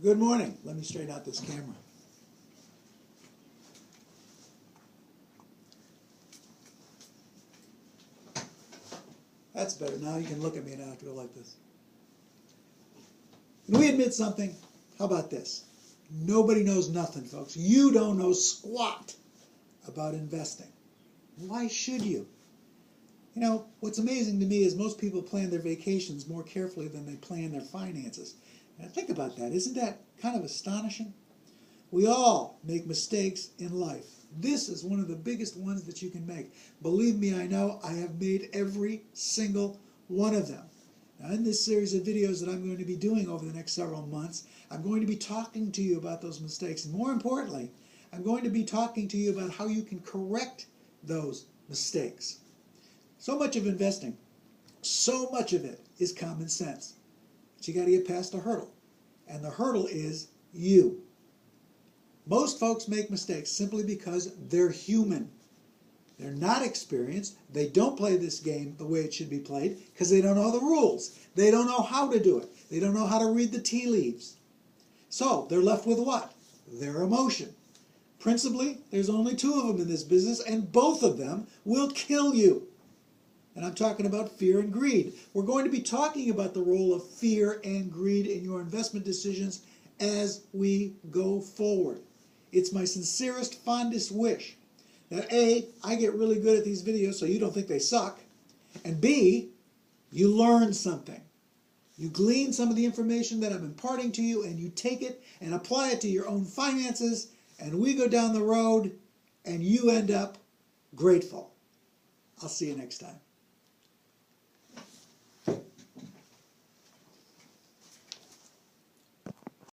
Good morning. Let me straighten out this camera. That's better. Now you can look at me and I have to go like this. Can we admit something? How about this? Nobody knows nothing, folks. You don't know squat about investing. Why should you? You know, what's amazing to me is most people plan their vacations more carefully than they plan their finances. And think about that. Isn't that kind of astonishing? We all make mistakes in life. This is one of the biggest ones that you can make. Believe me, I know I have made every single one of them. Now, in this series of videos that I'm going to be doing over the next several months, I'm going to be talking to you about those mistakes. And more importantly, I'm going to be talking to you about how you can correct those mistakes. So much of investing, so much of it is common sense. But you got to get past a hurdle. And the hurdle is you. Most folks make mistakes simply because they're human. They're not experienced. They don't play this game the way it should be played because they don't know the rules. They don't know how to do it. They don't know how to read the tea leaves. So they're left with what? Their emotion. Principally, there's only two of them in this business, and both of them will kill you. And I'm talking about fear and greed. We're going to be talking about the role of fear and greed in your investment decisions as we go forward. It's my sincerest, fondest wish that A, I get really good at these videos so you don't think they suck, and B, you learn something. You glean some of the information that I'm imparting to you, and you take it and apply it to your own finances, and we go down the road, and you end up grateful. I'll see you next time.